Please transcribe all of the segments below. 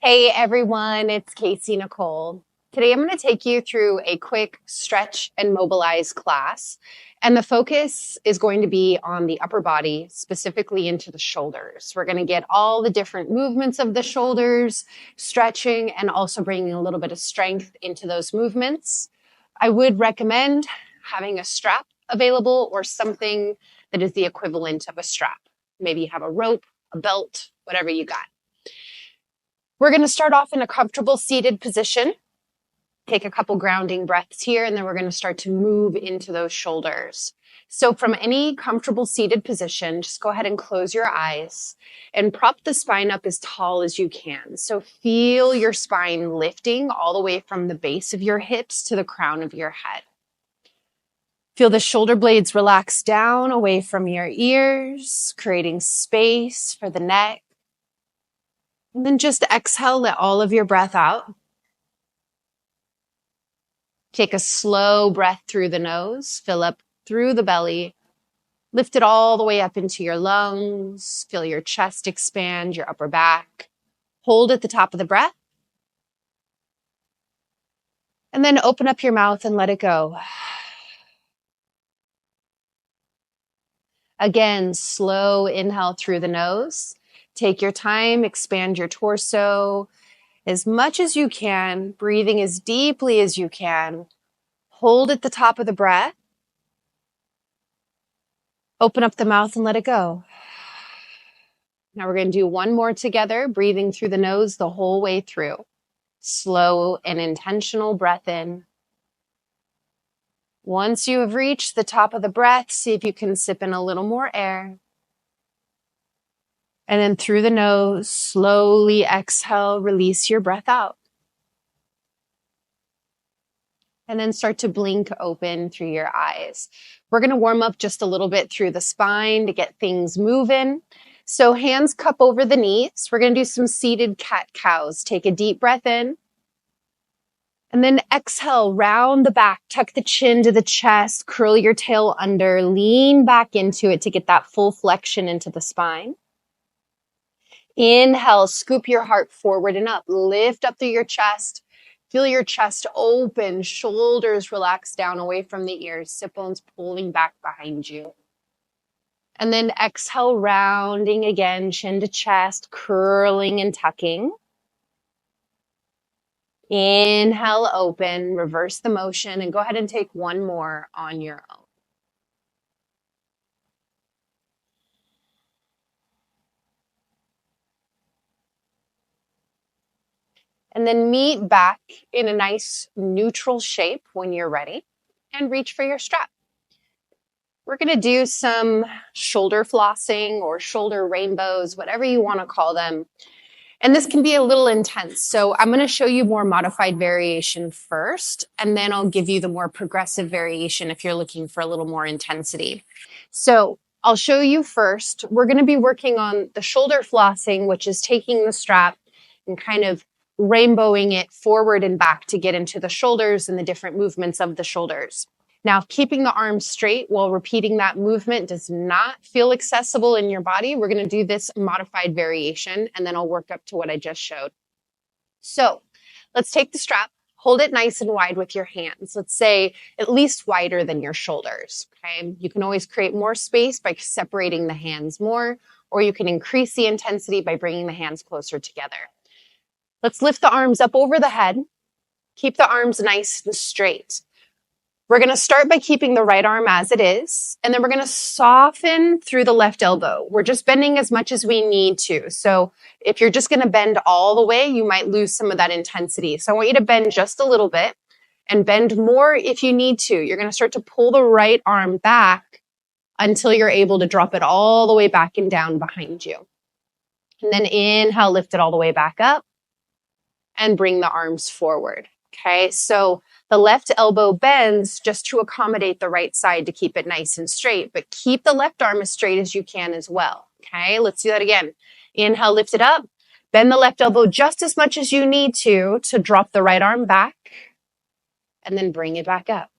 Hey everyone, it's Kaycienikole. Today I'm going to take you through a quick stretch and mobilize class. And the focus is going to be on the upper body, specifically into the shoulders. We're going to get all the different movements of the shoulders, stretching, and also bringing a little bit of strength into those movements. I would recommend having a strap available or something that is the equivalent of a strap. Maybe you have a rope, a belt, whatever you got. We're going to start off in a comfortable seated position. Take a couple grounding breaths here, and then we're going to start to move into those shoulders. So from any comfortable seated position, just go ahead and close your eyes and prop the spine up as tall as you can. So feel your spine lifting all the way from the base of your hips to the crown of your head. Feel the shoulder blades relax down away from your ears, creating space for the neck. And then just exhale, let all of your breath out. Take a slow breath through the nose, fill up through the belly, lift it all the way up into your lungs, feel your chest expand, your upper back. Hold at the top of the breath. And then open up your mouth and let it go. Again, slow inhale through the nose. Take your time, expand your torso as much as you can, breathing as deeply as you can. Hold at the top of the breath. Open up the mouth and let it go. Now we're going to do one more together, breathing through the nose the whole way through. Slow and intentional breath in. Once you have reached the top of the breath, see if you can sip in a little more air. And then through the nose, slowly exhale, release your breath out. And then start to blink open through your eyes. We're going to warm up just a little bit through the spine to get things moving. So hands cup over the knees. We're going to do some seated cat-cows. Take a deep breath in. And then exhale, round the back, tuck the chin to the chest, curl your tail under, lean back into it to get that full flexion into the spine. Inhale, scoop your heart forward and up, lift up through your chest. Feel your chest open, shoulders relax down away from the ears, sit bones pulling back behind you. And then exhale, rounding again, chin to chest, curling and tucking. Inhale, open, reverse the motion, and go ahead and take one more on your own. And then meet back in a nice neutral shape when you're ready and reach for your strap. We're going to do some shoulder flossing or shoulder rainbows, whatever you want to call them. And this can be a little intense. So I'm going to show you more modified variation first, and then I'll give you the more progressive variation if you're looking for a little more intensity. So I'll show you first. We're going to be working on the shoulder flossing, which is taking the strap and kind of rainbowing it forward and back to get into the shoulders and the different movements of the shoulders. Now, keeping the arms straight while repeating that movement does not feel accessible in your body. We're going to do this modified variation, and then I'll work up to what I just showed. So let's take the strap, hold it nice and wide with your hands. Let's say at least wider than your shoulders. Okay? You can always create more space by separating the hands more, or you can increase the intensity by bringing the hands closer together. Let's lift the arms up over the head. Keep the arms nice and straight. We're going to start by keeping the right arm as it is, and then we're going to soften through the left elbow. We're just bending as much as we need to. So if you're just going to bend all the way, you might lose some of that intensity. So I want you to bend just a little bit and bend more if you need to. You're going to start to pull the right arm back until you're able to drop it all the way back and down behind you. And then inhale, lift it all the way back up and bring the arms forward. Okay, so the left elbow bends just to accommodate the right side to keep it nice and straight, but keep the left arm as straight as you can as well. Okay, let's do that again. Inhale, lift it up. Bend the left elbow just as much as you need to drop the right arm back, and then bring it back up.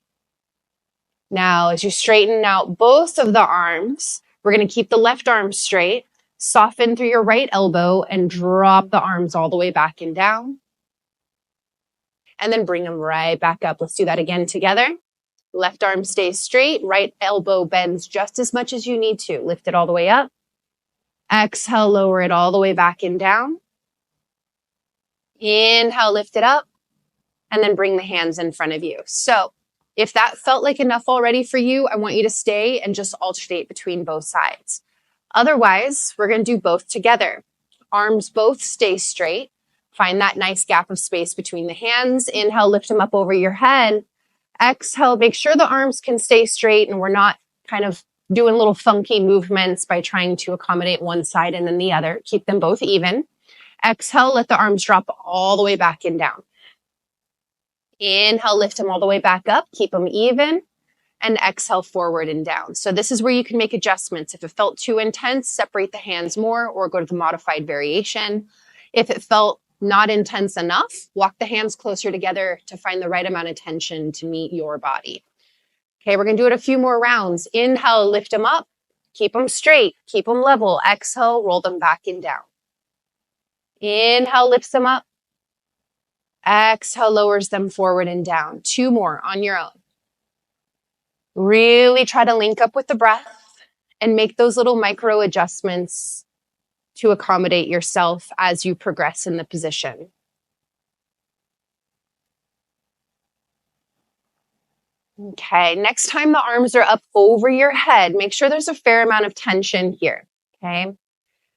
Now, as you straighten out both of the arms, we're going to keep the left arm straight. Soften through your right elbow and drop the arms all the way back and down. And then bring them right back up. Let's do that again together. Left arm stays straight. Right elbow bends just as much as you need to. Lift it all the way up. Exhale, lower it all the way back and down. Inhale, lift it up. And then bring the hands in front of you. So if that felt like enough already for you, I want you to stay and just alternate between both sides. Otherwise, we're going to do both together. Arms both stay straight. Find that nice gap of space between the hands. Inhale, lift them up over your head. Exhale, make sure the arms can stay straight and we're not kind of doing little funky movements by trying to accommodate one side and then the other. Keep them both even. Exhale, let the arms drop all the way back and down. Inhale, lift them all the way back up. Keep them even. And exhale, forward and down. So this is where you can make adjustments. If it felt too intense, separate the hands more or go to the modified variation. If it felt not intense enough, walk the hands closer together to find the right amount of tension to meet your body. Okay, we're going to do it a few more rounds. Inhale, lift them up. Keep them straight. Keep them level. Exhale, roll them back and down. Inhale, lifts them up. Exhale, lowers them forward and down. 2 more on your own. Really try to link up with the breath and make those little micro adjustments to accommodate yourself as you progress in the position. Okay, next time the arms are up over your head, make sure there's a fair amount of tension here, okay?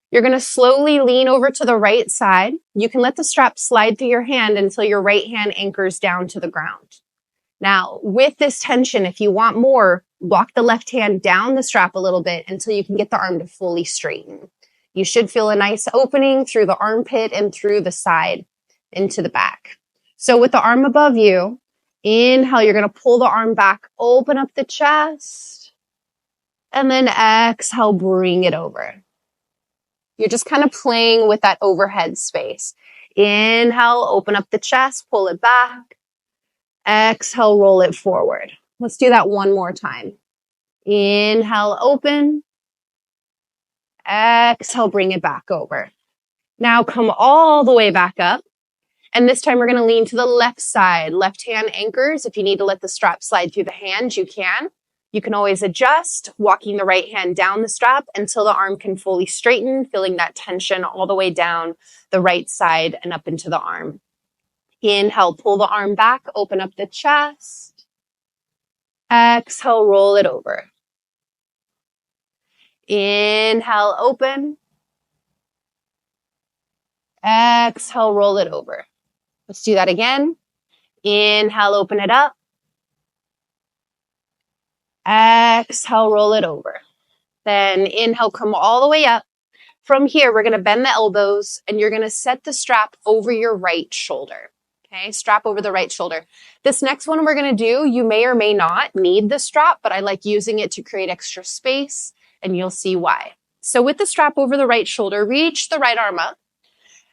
You're going to slowly lean over to the right side. You can let the strap slide through your hand until your right hand anchors down to the ground. Now, with this tension, if you want more, walk the left hand down the strap a little bit until you can get the arm to fully straighten. You should feel a nice opening through the armpit and through the side into the back. So with the arm above you, inhale, you're going to pull the arm back, open up the chest, and then exhale, bring it over. You're just kind of playing with that overhead space. Inhale, open up the chest, pull it back. Exhale, roll it forward. Let's do that one more time. Inhale, open. Exhale, bring it back over. Now come all the way back up. And this time we're going to lean to the left side. Left hand anchors. If you need to let the strap slide through the hand, you can. You can always adjust, walking the right hand down the strap until the arm can fully straighten, feeling that tension all the way down the right side and up into the arm. Inhale, pull the arm back, open up the chest. Exhale, roll it over. Inhale, open. Exhale, roll it over. Let's do that again. Inhale, open it up. Exhale, roll it over. Then inhale, come all the way up. From here, we're going to bend the elbows and you're going to set the strap over your right shoulder. Okay, strap over the right shoulder. This next one we're going to do, you may or may not need the strap, but I like using it to create extra space and you'll see why. So with the strap over the right shoulder, reach the right arm up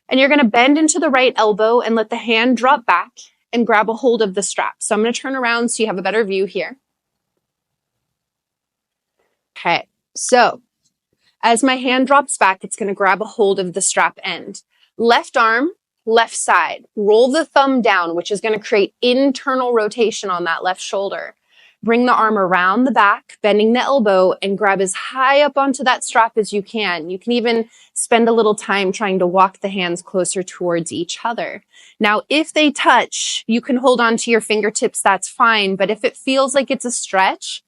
and you're going to bend into the right elbow and let the hand drop back and grab a hold of the strap. So I'm going to turn around so you have a better view here. Okay, so as my hand drops back, it's going to grab a hold of the strap end. Left arm, left side. Roll the thumb down, which is going to create internal rotation on that left shoulder. Bring the arm around the back, bending the elbow, and grab as high up onto that strap as you can. You can even spend a little time trying to walk the hands closer towards each other. Now, if they touch, you can hold on to your fingertips, that's fine. But if it feels like it's a stretch,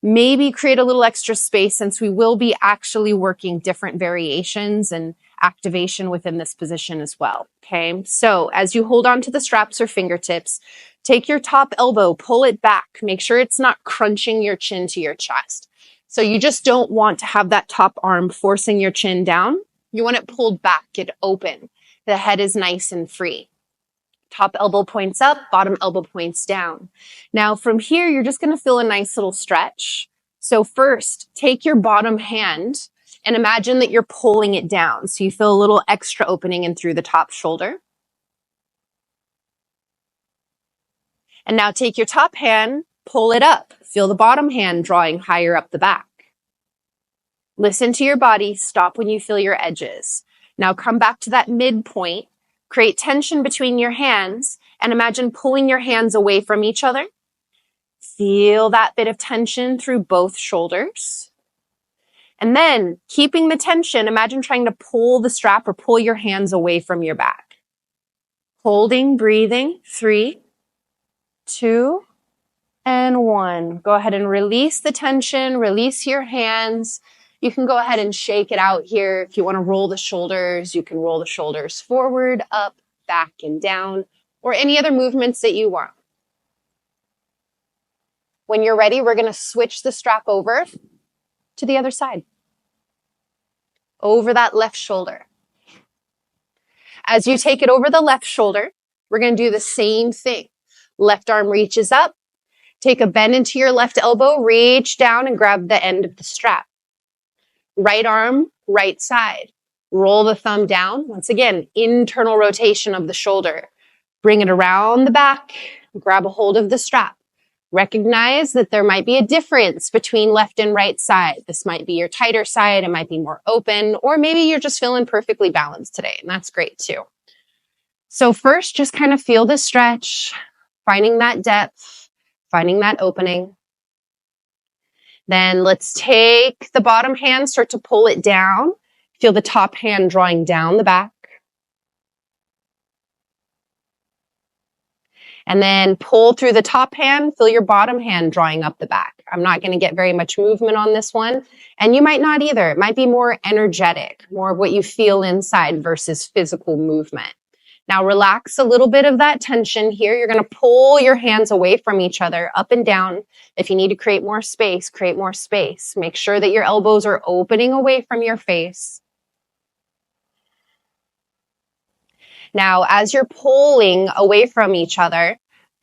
maybe create a little extra space since we will be actually working different variations and activation within this position as well. Okay, so as you hold on to the straps or fingertips, take your top elbow, pull it back. Make sure it's not crunching your chin to your chest. So you just don't want to have that top arm forcing your chin down. You want it pulled back, get open. The head is nice and free. Top elbow points up, bottom elbow points down. Now from here, you're just going to feel a nice little stretch. So first, take your bottom hand and imagine that you're pulling it down. So you feel a little extra opening in through the top shoulder. And now take your top hand, pull it up. Feel the bottom hand drawing higher up the back. Listen to your body. Stop when you feel your edges. Now come back to that midpoint. Create tension between your hands and imagine pulling your hands away from each other. Feel that bit of tension through both shoulders. And then, keeping the tension, imagine trying to pull the strap or pull your hands away from your back. Holding, breathing, 3, 2, and 1. Go ahead and release the tension, release your hands. You can go ahead and shake it out here. If you want to roll the shoulders, you can roll the shoulders forward, up, back, and down, or any other movements that you want. When you're ready, we're going to switch the strap over to the other side. Over that left shoulder. As you take it over the left shoulder, we're going to do the same thing. Left arm reaches up. Take a bend into your left elbow, reach down and grab the end of the strap. Right arm, right side. Roll the thumb down. Once again, internal rotation of the shoulder. Bring it around the back, grab a hold of the strap. Recognize that there might be a difference between left and right side. This might be your tighter side, it might be more open, or maybe you're just feeling perfectly balanced today, and that's great too. So first, just kind of feel the stretch, finding that depth, finding that opening. Then let's take the bottom hand, start to pull it down. Feel the top hand drawing down the back. And then pull through the top hand, feel your bottom hand drawing up the back. I'm not going to get very much movement on this one. And you might not either. It might be more energetic, more of what you feel inside versus physical movement. Now relax a little bit of that tension here. You're going to pull your hands away from each other, up and down. If you need to create more space, create more space. Make sure that your elbows are opening away from your face. Now, as you're pulling away from each other,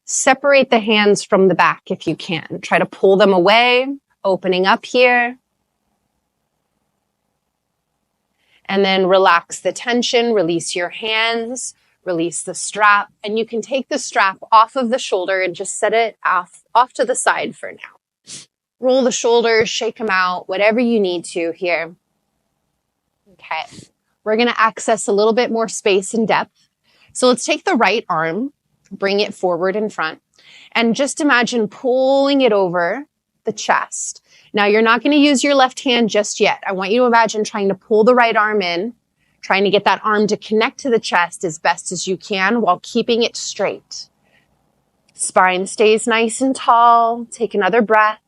separate the hands from the back if you can. Try to pull them away, opening up here. And then relax the tension, release your hands, release the strap. And you can take the strap off of the shoulder and just set it off to the side for now. Roll the shoulders, shake them out, whatever you need to here. Okay. We're going to access a little bit more space and depth. So let's take the right arm, bring it forward in front, and just imagine pulling it over the chest. Now, you're not going to use your left hand just yet. I want you to imagine trying to pull the right arm in, trying to get that arm to connect to the chest as best as you can while keeping it straight. Spine stays nice and tall. Take another breath.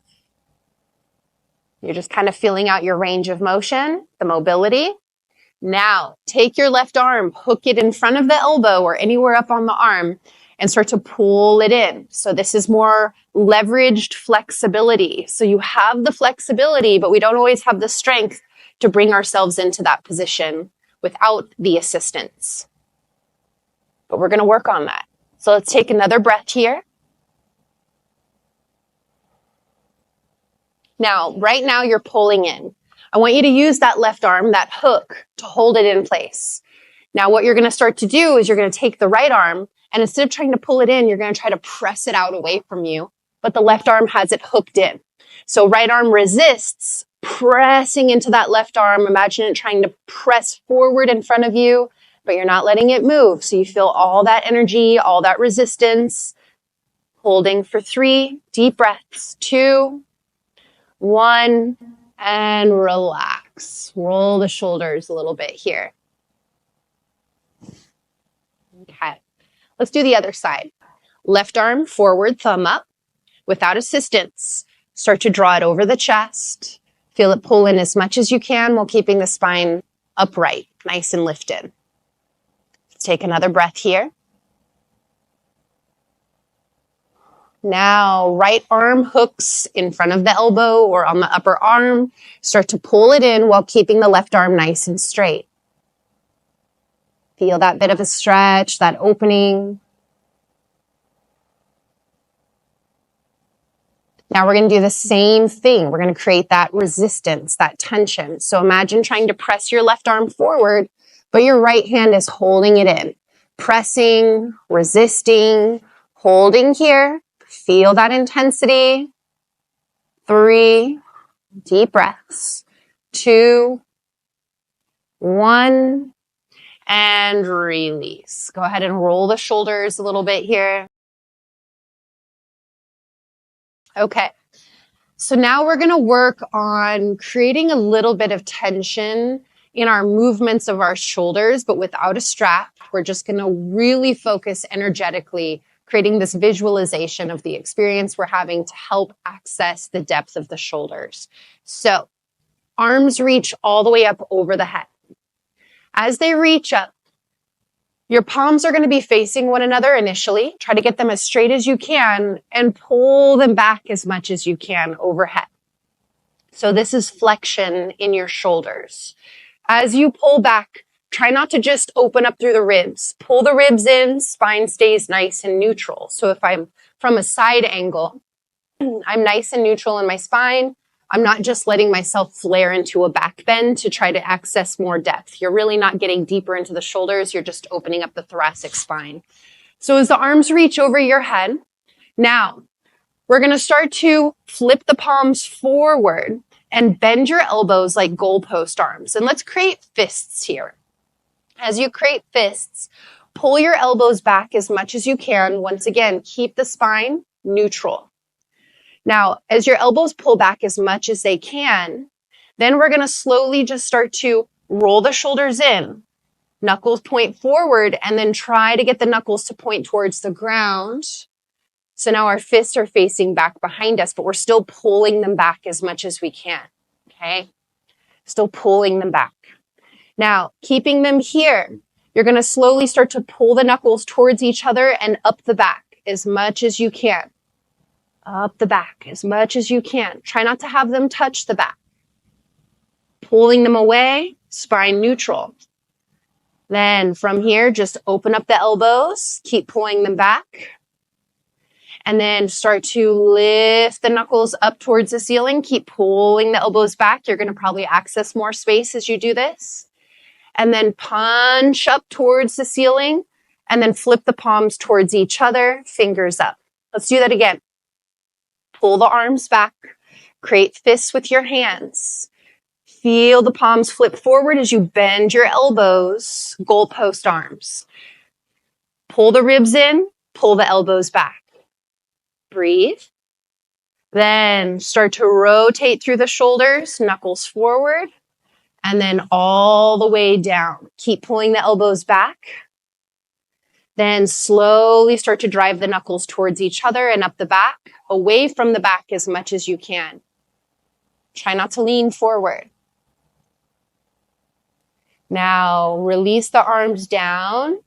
You're just kind of feeling out your range of motion, the mobility. Now, take your left arm, hook it in front of the elbow or anywhere up on the arm, and start to pull it in. So this is more leveraged flexibility. So you have the flexibility, but we don't always have the strength to bring ourselves into that position without the assistance. But we're going to work on that. So let's take another breath here. Now, right now you're pulling in. I want you to use that left arm, that hook, to hold it in place. Now, what you're going to start to do is you're going to take the right arm, and instead of trying to pull it in, you're going to try to press it out away from you, but the left arm has it hooked in. So right arm resists, pressing into that left arm. Imagine it trying to press forward in front of you, but you're not letting it move. So you feel all that energy, all that resistance. Holding for 3 deep breaths, 2, 1, and relax. Roll the shoulders a little bit here. Okay. Let's do the other side. Left arm forward, thumb up. Without assistance, start to draw it over the chest. Feel it pull in as much as you can while keeping the spine upright, nice and lifted. Let's take another breath here. Now, right arm hooks in front of the elbow or on the upper arm. Start to pull it in while keeping the left arm nice and straight. Feel that bit of a stretch, that opening. Now we're going to do the same thing. We're going to create that resistance, that tension. So imagine trying to press your left arm forward, but your right hand is holding it in. Pressing, resisting, holding here. Feel that intensity. 3 deep breaths. 2, 1, and release. Go ahead and roll the shoulders a little bit here. Okay. So now we're going to work on creating a little bit of tension in our movements of our shoulders, but without a strap. We're just going to really focus energetically, creating this visualization of the experience we're having to help access the depth of the shoulders. So arms reach all the way up over the head. As they reach up, your palms are going to be facing one another initially. Try to get them as straight as you can and pull them back as much as you can overhead. So this is flexion in your shoulders. As you pull back, try not to just open up through the ribs. Pull the ribs in, spine stays nice and neutral. So if I'm from a side angle, I'm nice and neutral in my spine. I'm not just letting myself flare into a back bend to try to access more depth. You're really not getting deeper into the shoulders. You're just opening up the thoracic spine. So as the arms reach over your head, now we're going to start to flip the palms forward and bend your elbows like goalpost arms. And let's create fists here. As you create fists, pull your elbows back as much as you can. Once again, keep the spine neutral. Now, as your elbows pull back as much as they can, then we're going to slowly just start to roll the shoulders in. Knuckles point forward, and then try to get the knuckles to point towards the ground. So now our fists are facing back behind us, but we're still pulling them back as much as we can. Okay? Still pulling them back. Now, keeping them here, you're going to slowly start to pull the knuckles towards each other and up the back as much as you can. Up the back as much as you can. Try not to have them touch the back. Pulling them away, spine neutral. Then from here, just open up the elbows, keep pulling them back. And then start to lift the knuckles up towards the ceiling. Keep pulling the elbows back. You're going to probably access more space as you do this. And then punch up towards the ceiling. And then flip the palms towards each other, fingers up. Let's do that again. Pull the arms back. Create fists with your hands. Feel the palms flip forward as you bend your elbows, goalpost arms. Pull the ribs in, pull the elbows back. Breathe. Then start to rotate through the shoulders, knuckles forward, and then all the way down. Keep pulling the elbows back. Then slowly start to drive the knuckles towards each other and up the back, away from the back as much as you can. Try not to lean forward. Now release the arms down.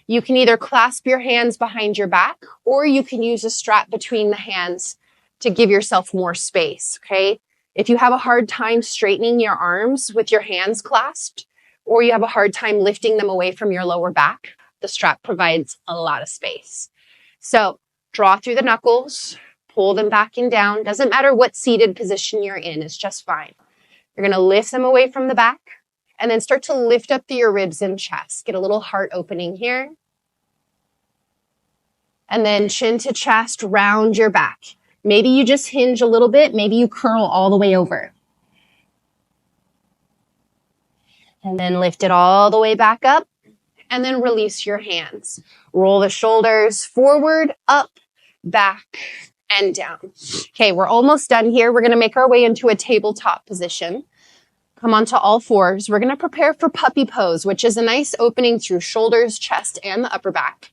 You can either clasp your hands behind your back or you can use a strap between the hands to give yourself more space, okay? If you have a hard time straightening your arms with your hands clasped, or you have a hard time lifting them away from your lower back, the strap provides a lot of space. So draw through the knuckles, pull them back and down. Doesn't matter what seated position you're in, it's just fine. You're going to lift them away from the back and then start to lift up through your ribs and chest. Get a little heart opening here. And then chin to chest, round your back. Maybe you just hinge a little bit. Maybe you curl all the way over. And then lift it all the way back up. And then release your hands. Roll the shoulders forward, up, back, and down. Okay, we're almost done here. We're going to make our way into a tabletop position. Come onto all fours. We're going to prepare for puppy pose, which is a nice opening through shoulders, chest, and the upper back.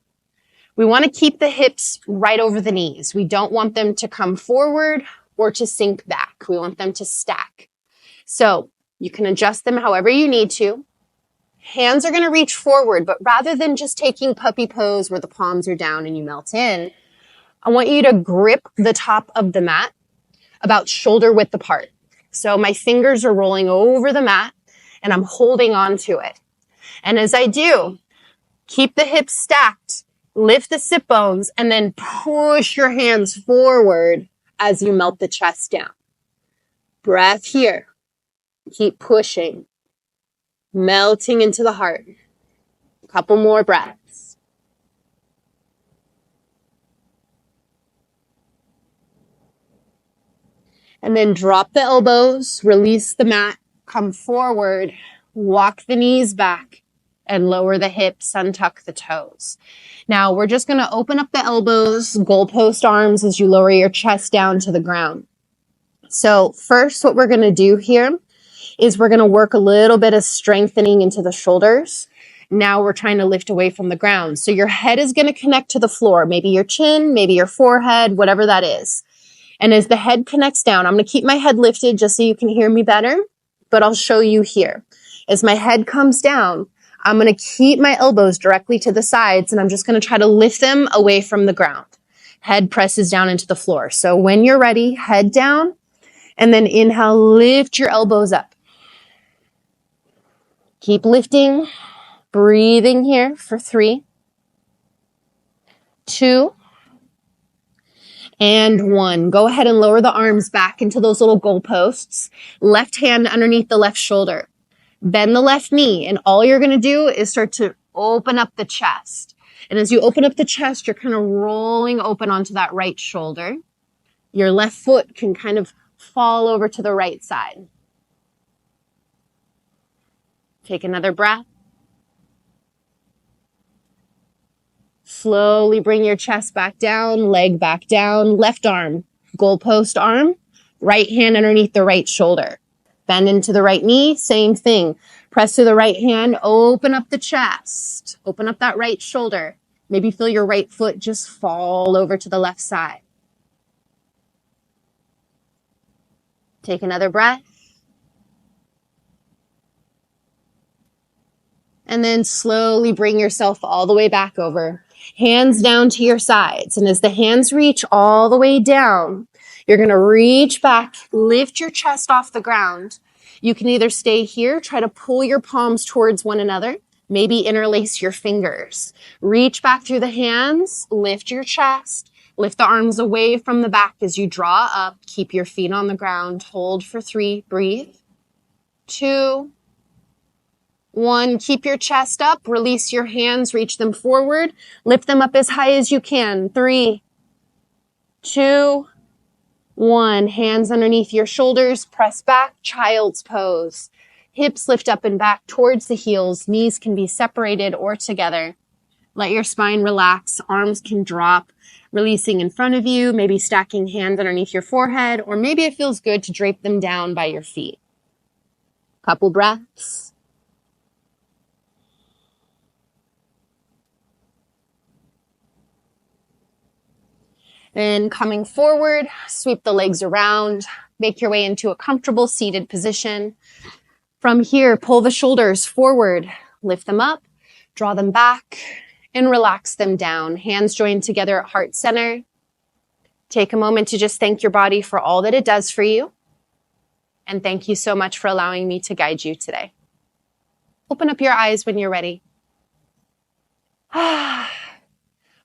We want to keep the hips right over the knees. We don't want them to come forward or to sink back. We want them to stack. So you can adjust them however you need to. Hands are going to reach forward, but rather than just taking puppy pose where the palms are down and you melt in, I want you to grip the top of the mat about shoulder width apart. So my fingers are rolling over the mat and I'm holding on to it. And as I do, keep the hips stacked, lift the sit bones, and then push your hands forward as you melt the chest down. Breath here. Keep pushing. Melting into the heart. A couple more breaths. And then drop the elbows, release the mat, come forward, walk the knees back, and lower the hips, untuck the toes. Now we're just going to open up the elbows, goalpost arms as you lower your chest down to the ground. So first, what we're going to do here is we're going to work a little bit of strengthening into the shoulders. Now we're trying to lift away from the ground. So your head is going to connect to the floor, maybe your chin, maybe your forehead, whatever that is. And as the head connects down, I'm going to keep my head lifted just so you can hear me better, but I'll show you here. As my head comes down, I'm going to keep my elbows directly to the sides, and I'm just going to try to lift them away from the ground. Head presses down into the floor. So when you're ready, head down, and then inhale, lift your elbows up. Keep lifting, breathing here for 3, 2, and 1. Go ahead and lower the arms back into those little goalposts. Left hand underneath the left shoulder. Bend the left knee, and all you're going to do is start to open up the chest. And as you open up the chest, you're kind of rolling open onto that right shoulder. Your left foot can kind of fall over to the right side. Take another breath. Slowly bring your chest back down, leg back down, left arm, goalpost arm, right hand underneath the right shoulder. Bend into the right knee, same thing. Press to the right hand, open up the chest, open up that right shoulder. Maybe feel your right foot just fall over to the left side. Take another breath. And then slowly bring yourself all the way back over. Hands down to your sides. And as the hands reach all the way down, you're going to reach back, lift your chest off the ground. You can either stay here, try to pull your palms towards one another, maybe interlace your fingers. Reach back through the hands, lift your chest, lift the arms away from the back as you draw up. Keep your feet on the ground. Hold for 3, breathe. 2, 1, keep your chest up, release your hands, reach them forward, lift them up as high as you can. 3, 2, 1, hands underneath your shoulders, press back, child's pose. Hips lift up and back towards the heels, knees can be separated or together. Let your spine relax, arms can drop, releasing in front of you, maybe stacking hands underneath your forehead, or maybe it feels good to drape them down by your feet. Couple breaths. Then coming forward, sweep the legs around, make your way into a comfortable seated position. From here, pull the shoulders forward, lift them up, draw them back, and relax them down. Hands joined together at heart center. Take a moment to just thank your body for all that it does for you. And thank you so much for allowing me to guide you today. Open up your eyes when you're ready.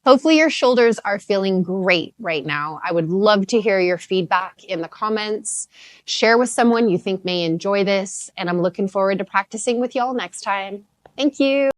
Hopefully your shoulders are feeling great right now. I would love to hear your feedback in the comments. Share with someone you think may enjoy this, and I'm looking forward to practicing with y'all next time. Thank you.